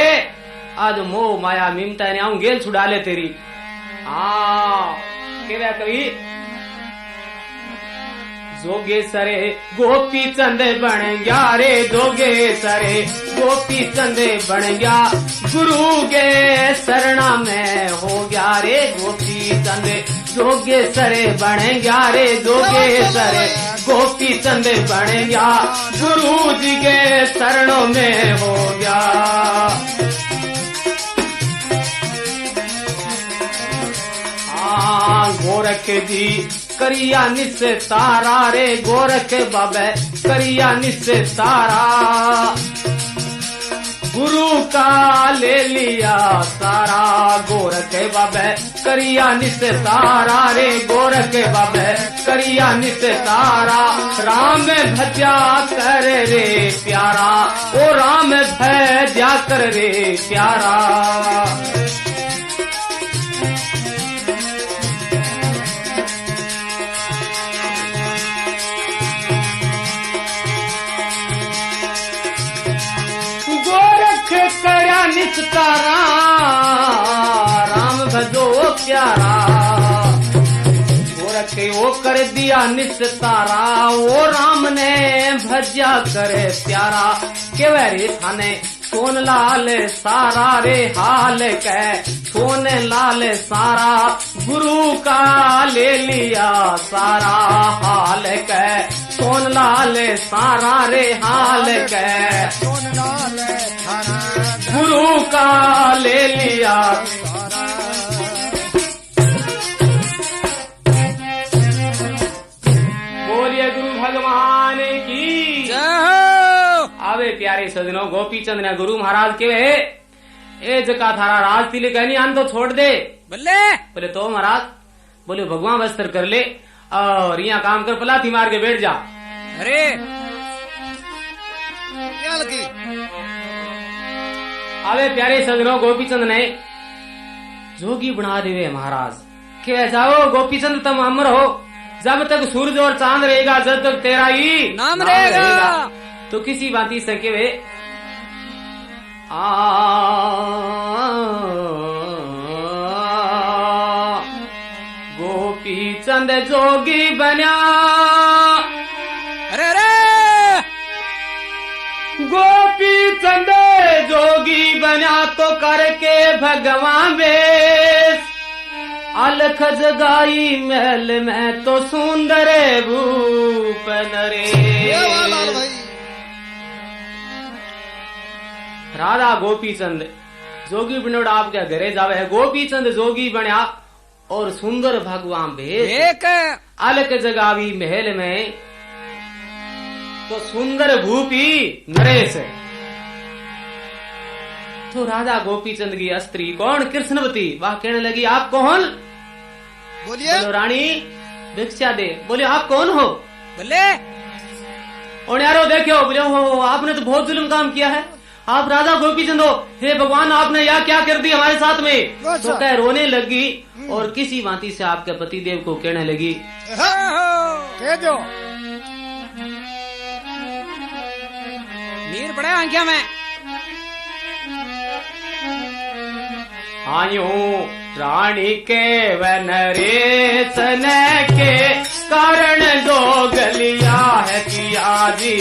[SPEAKER 1] आज मोह माया ममता ने आऊं गेल छुड़ा ले तेरी। केवे कवि जोगे सरे गोपी चंद बन गया रे जोगे सरे गोपी चंद बन गया गुरु के शरणा में हो गया रे गोपी चंद जोगे सरे बन गया रे जोगे सरे गोपी चंद बन गया, गुरु जी के चरणों में हो गया। गोरख जी करिया निस्तारा रे, गोरख बाबे करिया निस्तारा, गुरु का ले लिया सारा। गोरख बाबे करिया निस्तारा रे, गोरख बाबे करिया निस्तारा। राम भजा कर रे प्यारा, ओ राम भजा कर रे प्यारा। करया निस्तारा, राम भजो प्यारा। गोरख ओ कर दिया निस्तारा, ओ राम ने भजा करे प्यारा। केवे रे थाने सोन लाल सारा रे, हाल कै सोन लाल सारा। गुरु का ले लिया सारा, हाल कै सोन लाल सारा रे, हाल कै
[SPEAKER 3] सोन लाल थारा,
[SPEAKER 1] गुरु का ले लिया। बोलिए गुरु भगवान की
[SPEAKER 2] जय हो।
[SPEAKER 1] आवे प्यारे सजनों, गोपी चंद ने गुरु महाराज के ए जका थारा राज तिलक कहनी आन तो छोड़ दे।
[SPEAKER 2] बल्ले
[SPEAKER 1] बोले तो महाराज, बोले भगवान वस्त्र कर ले और यहाँ काम कर, पलाथी मार के बैठ जा।
[SPEAKER 2] अरे
[SPEAKER 3] क्या लगी?
[SPEAKER 1] आवे प्यारे सजनों, गोपीचंद ने जोगी बना देवे महाराज। कह जाओ गोपीचंद तुम अमर हो, जब तक सूरज और चांद रहेगा, जब तक तेरा ही
[SPEAKER 2] नाम रहेगा।
[SPEAKER 1] तो किसी बाती से के वे गोपीचंद जोगी बना।
[SPEAKER 2] अरे अरे
[SPEAKER 1] गोपीचंद जोगी बना तो करके भगवान बेस, अलख जगाई महल में तो सुंदर भूप नरे।
[SPEAKER 3] ये वाह लाल भाई।
[SPEAKER 1] राधा गोपीचंद जोगी बनोड़ा आपके घरे जावे है। गोपीचंद जोगी बना और सुंदर भगवान भेष,
[SPEAKER 2] एक
[SPEAKER 1] अलख जगावी महल में तो सुंदर भूपी नरेश। तो राधा गोपीचंद की स्त्री कौन? कृष्णवती। वह कहने लगी आप कौन?
[SPEAKER 3] बोलिए।
[SPEAKER 1] बोलो रानी भिक्षा दे। बोले आप कौन हो?
[SPEAKER 2] बल्ले
[SPEAKER 1] और यारो देखो, बोले हो आपने तो बहुत जुल्म काम किया है, आप राधा गोपीचंद हो, हे भगवान आपने यह क्या कर दी हमारे साथ में। तो कह रोने लगी और किसी भांति से आपके पतिदेव को कहने लगी
[SPEAKER 3] कह दो।
[SPEAKER 2] नीर पड़े आंखिया में।
[SPEAKER 1] आयो रानी के वन रे सन के कारण दो गलिया है पिया जी।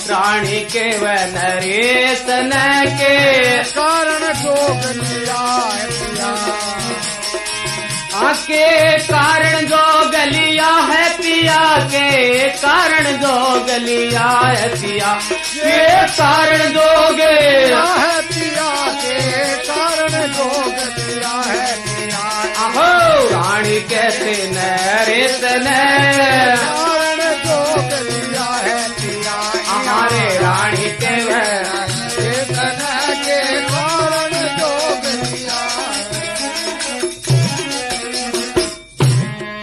[SPEAKER 1] रानी के वन रे सन के
[SPEAKER 3] कारण दो गलिया है पिया।
[SPEAKER 1] आके कारण जो गलिया है पिया, के कारण जो गलिया है पिया, के कारण दोगे
[SPEAKER 3] है पिया, के कारण दो गलिया है पिया।
[SPEAKER 1] अहो रानी कैसे नरे तने
[SPEAKER 3] कारण दो गलिया है पिया।
[SPEAKER 1] हमारे रानी के
[SPEAKER 3] के कारण दो गलिया।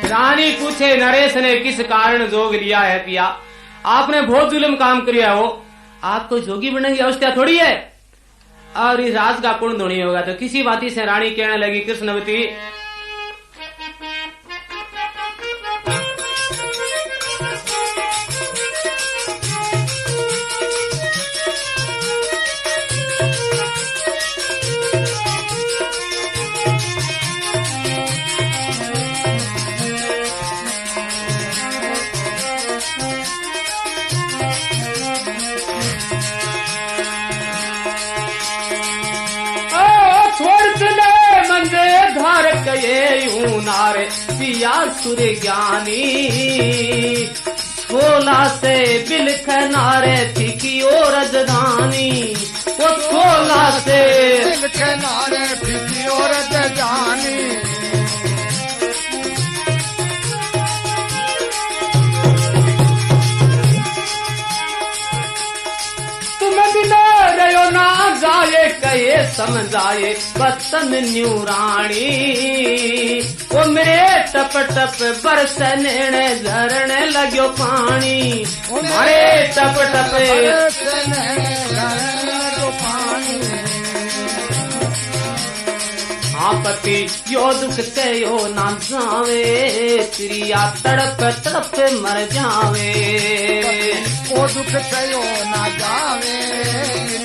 [SPEAKER 1] रानी पूछे नरेश ने किस कारण जोग लिया है पिया? आपने बहुत जुल्म काम किया हो, आपको जोगी बनने की अवस्था थोड़ी है और इस राज का पूर्ण धोनी होगा। तो किसी बाती से रानी कहने लगी कृष्णवती ये यूं नारे पिया सुर ज्ञानी छोला से बिलख नारे फीकी और रजधानी, वो छोला से
[SPEAKER 3] दिल के नारे फीकी और जानी।
[SPEAKER 1] रहो ना जाए कहे समझाए वतन न्यूराणी, वो मेरे टप टप बरस नेणे झरने लगो पानी, मारे टप टप हाँ पति यो दुख से यो ना जावे, प्रिया तड़प तड़प मर जावे,
[SPEAKER 3] ओ दुख कयो ना जावे,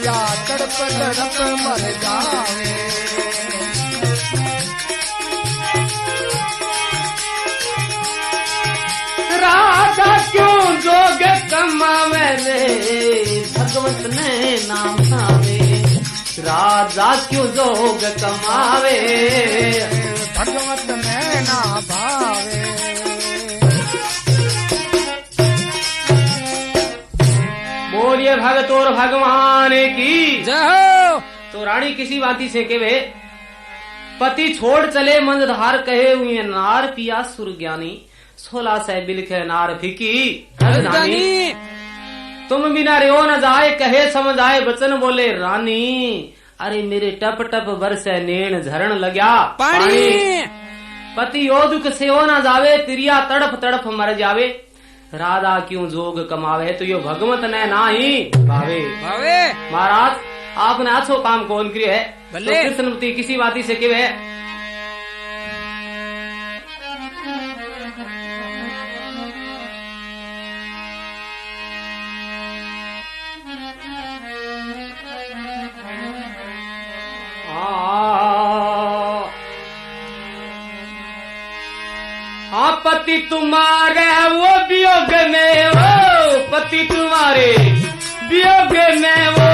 [SPEAKER 3] या तड़प तड़प मर जावे।
[SPEAKER 1] राजा क्यों जोग कमावे रे, भगवत ने नाम खावे, राजा क्यों जोग कमावे,
[SPEAKER 3] भगवत में ना भावे।
[SPEAKER 1] बोलिए भगत और भगवान की
[SPEAKER 2] जय हो।
[SPEAKER 1] तो रानी किसी बाती से केवे पति छोड़ चले मंजधार, कहे हुए नार पिया सुर ज्ञानी, सोला से बिलखे नार फीकी राजधानी, तुम बिना रो न जाए कहे समझ आए वचन बोले रानी, अरे मेरे टप टप बरसे नेण झरण लग्या
[SPEAKER 2] पानी,
[SPEAKER 1] पति यो दुख से हो न जावे, तिरिया तड़प तड़प मर जावे, राधा क्यों जोग कमावे, तो यो भगवत ने ना ही भावे।
[SPEAKER 2] भावे
[SPEAKER 1] महाराज आपने अच्छो काम कौन किया है, तो
[SPEAKER 2] भले।
[SPEAKER 1] कृष्णमती किसी बाती से केवे हाँ पति तुम्हारे वो वियोग में, वो पति तुम्हारे वियोग में वो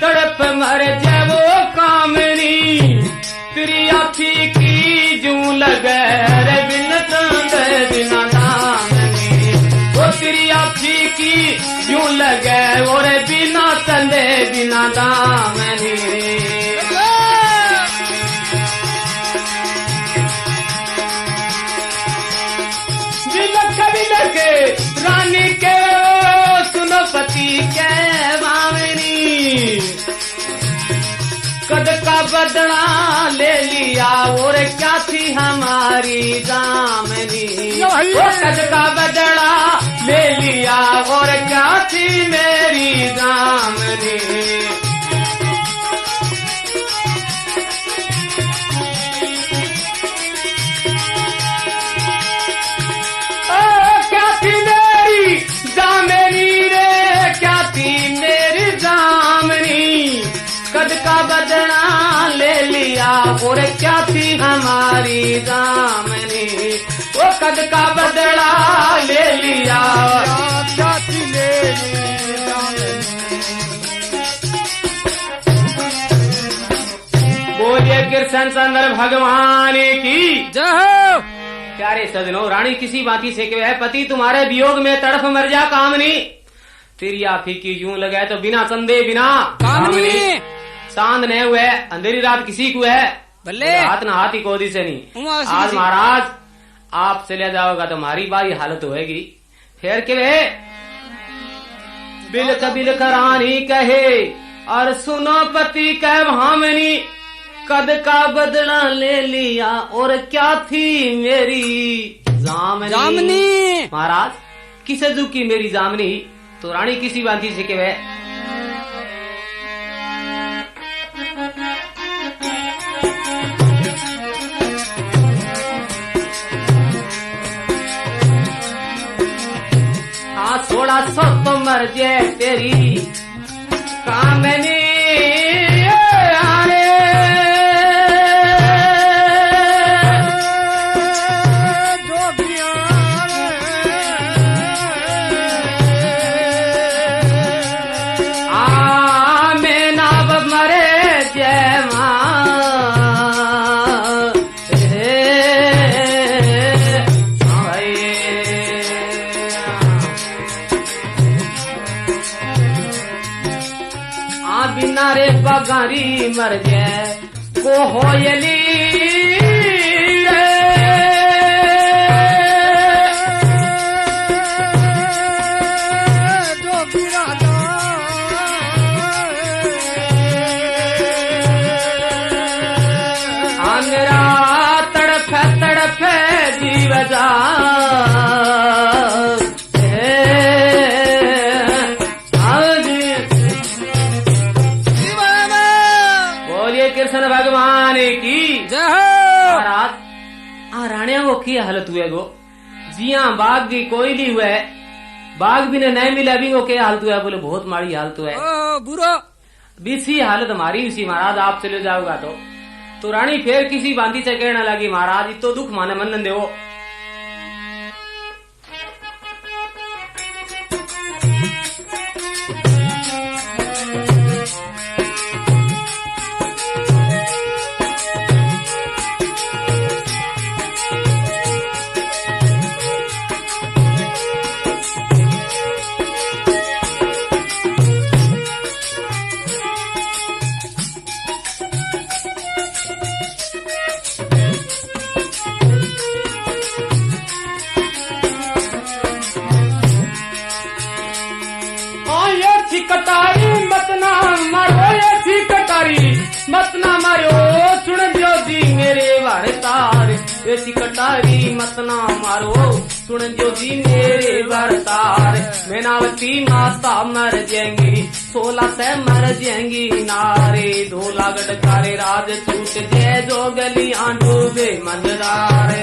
[SPEAKER 1] तड़प मर जाए वो कामनी, प्रिया फीकी जूं लगे रे बिन तंदे बिना दामनी, वो प्रिया फीकी जूं लगे वो रे बिना तंदे बिना दामनी। रानी के सुनो पति के बावनी, कद का बदला ले लिया और क्या थी हमारी दामनी, वो कद का बदला ले लिया और क्या थी मेरी दामनी। कद का बदला ले लिया और क्या थी हमारी दामनी, वो कद का बदला ले लिया
[SPEAKER 3] क्या थी मेरी दामनी।
[SPEAKER 1] बोलिए कृष्ण चंद्र भगवान की
[SPEAKER 2] जय हो।
[SPEAKER 1] प्यारे सजनों, रानी किसी बाती से के है पति तुम्हारे वियोग में तड़फ मर जा कामनी, तिरिया फीकी यूं लगे तो बिना चंदे बिना
[SPEAKER 2] कामनी,
[SPEAKER 1] चांद नहीं हुए अंधेरी रात किसी को है,
[SPEAKER 2] भले
[SPEAKER 1] हाथ न हाथी कोदी से नहीं।
[SPEAKER 2] उमा सी
[SPEAKER 1] आज
[SPEAKER 2] सी।
[SPEAKER 1] महाराज आप चले जाओगा तो हमारी बारी हालत होएगी। फिर के वे बिलख रानी कहे और सुनो पति कह भामनी, कद का बदला ले लिया और क्या थी मेरी जामनी। महाराज किस जू की मेरी जामनी, तो रानी किसी बाती से के वे थोड़ा सो तो मर जाए तेरी कामनी आने, मैं ना मरे जय नारे बगारी मर जाए को होयली बोलिए कृष्ण भगवान की
[SPEAKER 2] जय हो।
[SPEAKER 1] राणिया को की हालत हुए गो जिया बाघ की कोयली हुए बाघ भी ने नहीं मिले अभी को क्या हालत हुआ बोले बहुत माड़ी हालत हुआ है
[SPEAKER 2] ओ बुरो
[SPEAKER 1] बीसी हालत हमारी उसी महाराज आप चले जाओगा तो रानी फिर किसी बांधी से कहने लगी महाराज तो दुख माने मन देवो कटारी मत ना मारो ऐसी कटारी मत ना मारो सुन दियो जी मेरे भरतार ऐसी कटारी मत ना मारो सुन दियो जी मेरे भरतार मैनावती माता मर जाएंगी 16 से मर जाएंगी नारे धोला गडकारे राज छूट जय जो गलियां डूबे मंदारे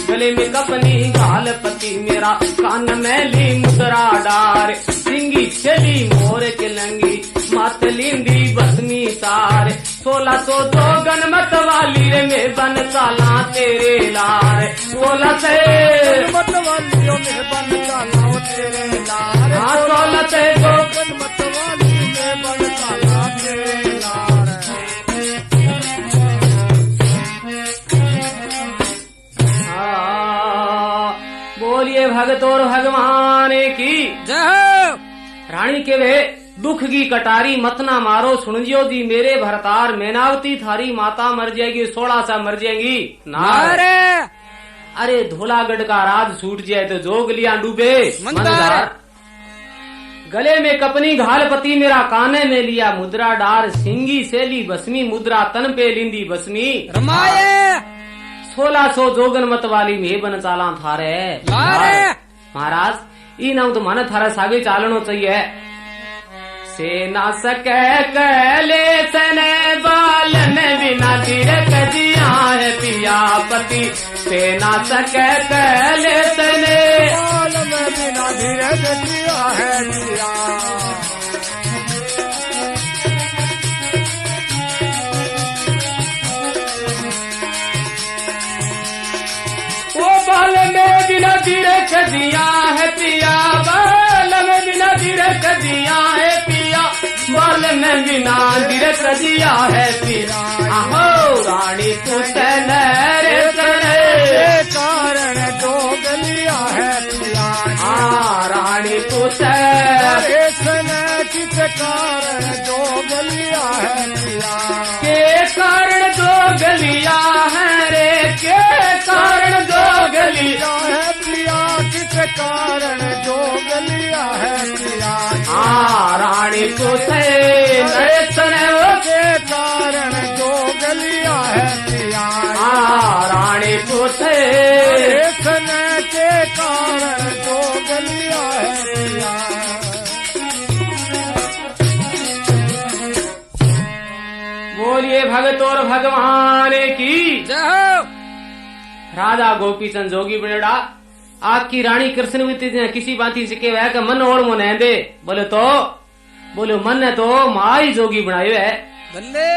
[SPEAKER 1] गले में कपनी गाल पति मेरा कान में ली मुद्रा डार सिंगी चली मोर के लंगी मात लिंदी बसमी तार 1602 गनमत वाली रे में बन साला तेरे लार 16 से
[SPEAKER 3] गनमत वालियों में बन साला तेरे लार
[SPEAKER 1] 16 से दो
[SPEAKER 3] गनमत वाली में बन साला तेरे लार
[SPEAKER 1] बोलिए भगत और भगवान की
[SPEAKER 2] जय हो।
[SPEAKER 1] रानी के वे दुख की कटारी मत ना मारो सुन जियो जी मेरे भरतार मैनावती थारी माता मर जाएगी 16 सा मर जाएगी
[SPEAKER 2] नारे
[SPEAKER 1] अरे धोलागढ़ का राज छूट जाए तो जोग लिया डूबे मंदार गले में कपनी घालपति मेरा काने में लिया मुद्रा डार सिंगी सेली बसमी मुद्रा तन पे लिंदी बसमी
[SPEAKER 2] रमाए
[SPEAKER 1] 1600 जोगन मत वाली मेहबन चाला थारे महाराज ई नाम तो मन थारा सागे चालनो चाहिए सेना सके कले सने बालन बिना तिरक जिया है पिया पति सेना सके कले सने
[SPEAKER 3] बालन बिना तिरक जिया है पिया
[SPEAKER 1] बाल में बिना तिरक दिया है पिया बाल में बिना तिरक दिया है पिया बाल में बिना तिरक दिया है पिया आहो रानी तू रे
[SPEAKER 3] कारण जो गलिया है पिया
[SPEAKER 1] रानी तू
[SPEAKER 3] किस कारण जो गलिया है पिया
[SPEAKER 1] के कारण जो गलिया है रे के कारण जो गलिया
[SPEAKER 3] है पिया किस कारण जो गलिया है पिया
[SPEAKER 1] रानी तू के
[SPEAKER 3] कारण जो गलिया है पिया
[SPEAKER 1] रानी तू
[SPEAKER 3] के कारण जो गलिया है पिया
[SPEAKER 1] बोलिए भगत और भगवान की
[SPEAKER 2] जय हो।
[SPEAKER 1] राजा गोपीचंद जोगी बनेड़ा आपकी रानी कृष्ण किसी बाती से के का मन ओढ़ मोने दे बोले मन ने तो माँ ही जोगी बनायो है
[SPEAKER 2] बल्ले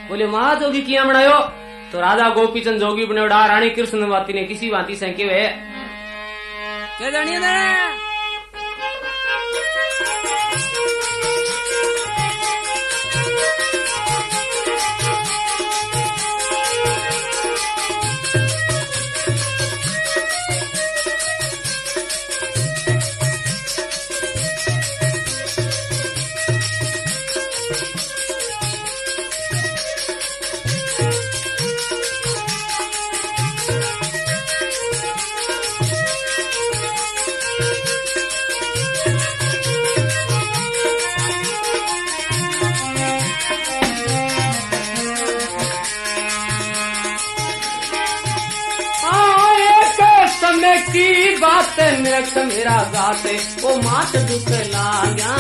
[SPEAKER 1] बोले माँ जोगी किया बनायो तो राजा गोपीचंद जोगी बनेड़ा रानी कृष्ण बाती ने किसी बाती से के
[SPEAKER 2] क्या जानिए ना
[SPEAKER 1] की बात निरख मेरा गाते ओ मात दुख लाग्या।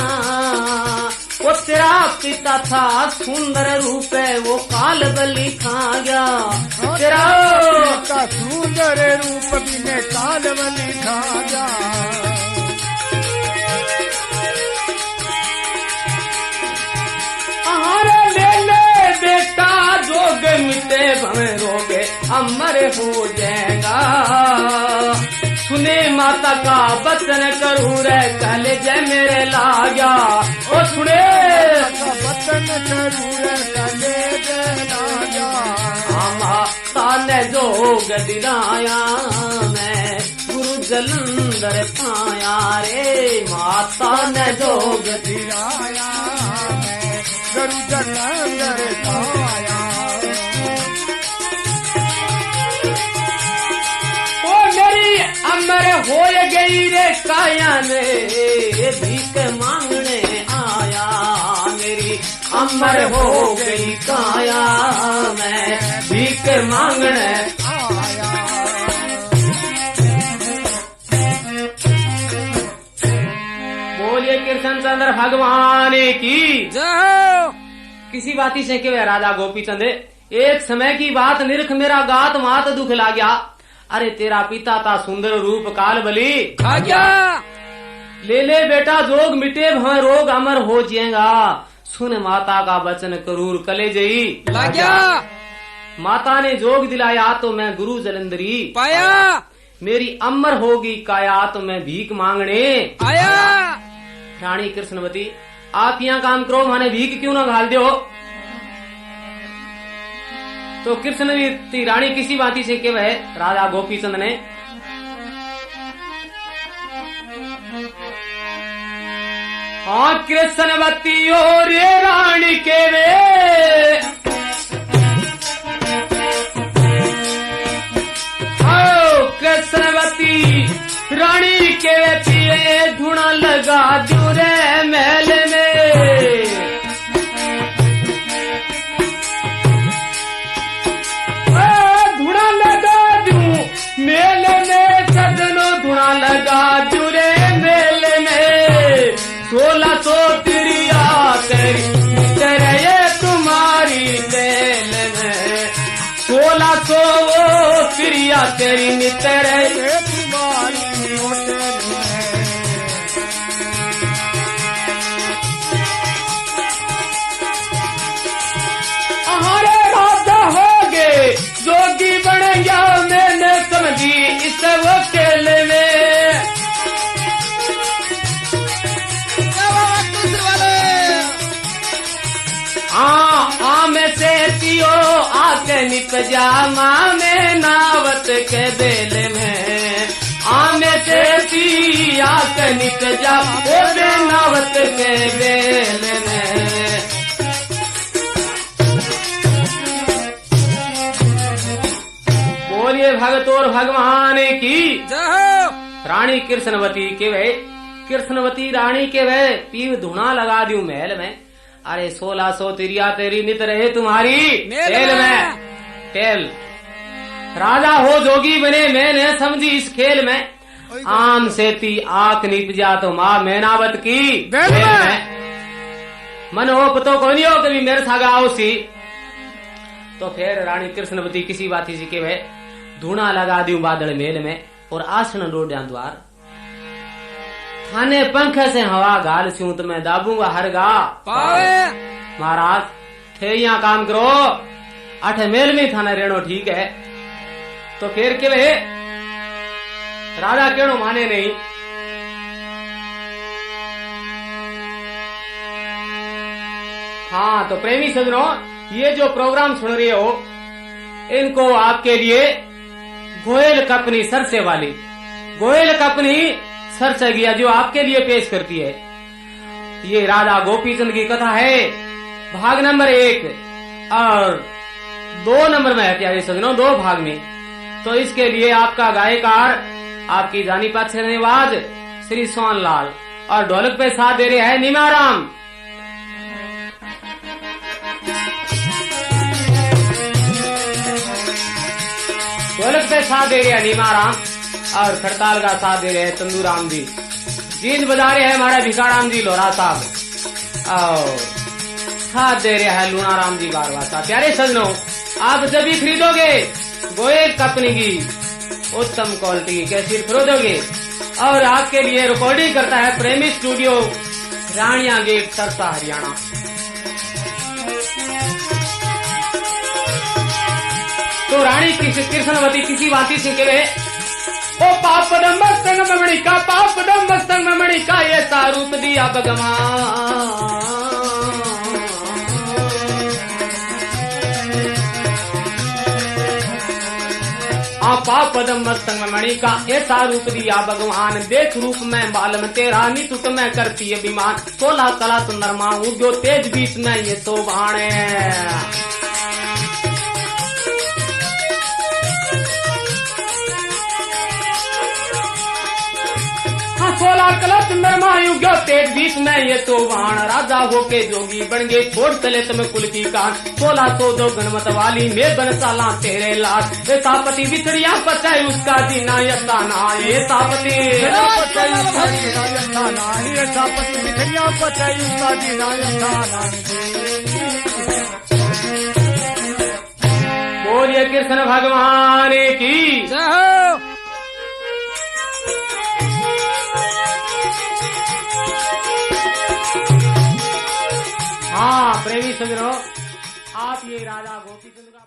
[SPEAKER 1] वो तेरा पिता था सुंदर रूप है वो काल बलि खा गया। तेरा
[SPEAKER 3] का सुंदर रूप बिने काल बलि खा गया।
[SPEAKER 1] अरे ले ले बेटा जोग मिटे भवे रोगे अमर हो जाएगा। सुने माता का वचन करूँ रे कल जय मेरे लाग्या। ओ सुने
[SPEAKER 3] वचन करूँ रे कल जय लाग्या।
[SPEAKER 1] माता ने जोग दिलाया मैं गुरु जलंधर पाया रे। माता ने जोग
[SPEAKER 3] दिलाया मैं गुरु जलंधर पाया।
[SPEAKER 1] अमर हो गई रे काया ने भीख मांगने आया। मेरी अमर हो गई काया मैं भीख मांगने
[SPEAKER 3] आया।
[SPEAKER 1] बोलिए कृष्ण चंद्र भगवान की
[SPEAKER 2] जय।
[SPEAKER 1] किसी बाती से के राजा गोपी चंद एक समय की बात निरख मेरा गात मात दुख ला गया। अरे तेरा पिता था सुंदर रूप काल बलि
[SPEAKER 2] खा गया।
[SPEAKER 1] ले ले बेटा जोग मिटे भय रोग अमर हो जाएगा। सुन माता का वचन करूर कले जई
[SPEAKER 2] लग गया।
[SPEAKER 1] माता ने जोग दिलाया तो मैं गुरु जलंधरी
[SPEAKER 2] पाया।
[SPEAKER 1] मेरी अमर होगी काया तो मैं भीख मांगने
[SPEAKER 2] आया।
[SPEAKER 1] रानी कृष्णवती आप यहाँ काम करो माने भीख क्यों ना घाल दो। तो कृष्णवती रानी किसी बाती से के वह राजा गोपीचंद ने हाँ कृष्णवती और ये रानी के वे कृष्णवती रानी के वे पिए धुना लगा दूरे महल में। धुना लगा दूं मेले में सजनो धुना लगा दूरे मेले में। 1600 तिरिया तेरी तेरे ये तुम्हारी तेल में। 1600 तिरिया तेरी नितरे
[SPEAKER 3] तुम्हारी होटल में।
[SPEAKER 1] हमारे राजा हो गए जोगी बन गया मैंने समझी इस वकील में। में से पियो आके निप जा माँ में नावत के बेल में। में से पी आके निप जा ओ बे नावत के बेल में। बोलिए भगत और भगवान की
[SPEAKER 2] जय।
[SPEAKER 1] रानी कृष्णवती के वे कृष्णवती रानी के वे पीव धुना लगा दूं महल में। अरे 1600 तिरिया तेरी नित रहे तुम्हारी तेल में तेल। राजा हो जोगी बने मैंने समझी इस खेल में। आम से ती आंख निप जा तो माँ मैनावत की बेल में। मन हो पतो को नहीं हो कभी मेरे सागा आओ सी। तो फिर रानी कृष्णवती किसी बात ही के वे धुना लगा दूं बादल मेल में और आसन डोड़ जा द्वार। थाने पंख से हवा गाल सूं तो मैं दाबूंगा हरगा
[SPEAKER 2] पावे।
[SPEAKER 1] महाराज थे यहाँ काम करो 8 मेल में थाना रेणो ठीक है। तो फिर के वे राजा केड़ो माने नहीं। हाँ तो प्रेमी सजनों ये जो प्रोग्राम सुन रहे हो इनको आपके लिए गोयल कपनी सरसे वाली गोयल कपनी सरसे गया जो आपके लिए पेश करती है। ये राजा गोपीचंद की कथा है भाग नंबर 1 और 2 नंबर में है प्यारे सजनों 2 भाग में। तो इसके लिए आपका गायकार आपकी जानी पक्षवाज श्री सोनलाल और ढोलक पे साथ दे रहे हैं नीमाराम। ढोलक पे साथ दे रहे हैं नीमाराम और खड़ताल का साथ दे रहे हैं तंदूराम जी, जींद बजा रहे हैं हमारे भिखाराम जी लोहरा साहब, और साथ दे रहे हैं लूनाराम जी बारवा साहब। प्यारे सजनों, आप जब भी खरीदोगे गोयल कंपनी की उत्तम क्वालिटी की कैसेट खरीदोगे, और आपके लिए रिकॉर्डिंग करता है प्रेमी स्टूडियो, रानिया गेट, सरसा, हरियाणा। तो रानी कृष्णवती किसी भांति से कहे, ओ पाप मस्तंग ममणी का, पाप मस्तंग ममणी का, ये सारूप दिया भगवान। पाप मस्तंग मणि का ऐसा रूप दिया भगवान, देख रूप में बालम तेरा नितुट में करती है विमान, 16 कला सुंदर माऊ जो तेज बीच में ये तो बाणे। हाँ 16 कला सुंदर मायू जो तेज बीच में ये तो बाण, राजा होके जोगी बन गए छोड़ चले तुम्हें कुल की कान, 1602 गणमत वाली में बन साला तेरे लाश, ये तापति बिछड़िया पचाई उसका जीना यता ना, ये तापति
[SPEAKER 3] बिछड़िया पचाई उसका जीना यता ना।
[SPEAKER 1] बोलिए कृष्ण भगवान की
[SPEAKER 2] जय हो।
[SPEAKER 1] हाँ प्रेमी सजनों, आप ये राजा गोपी चंद्र का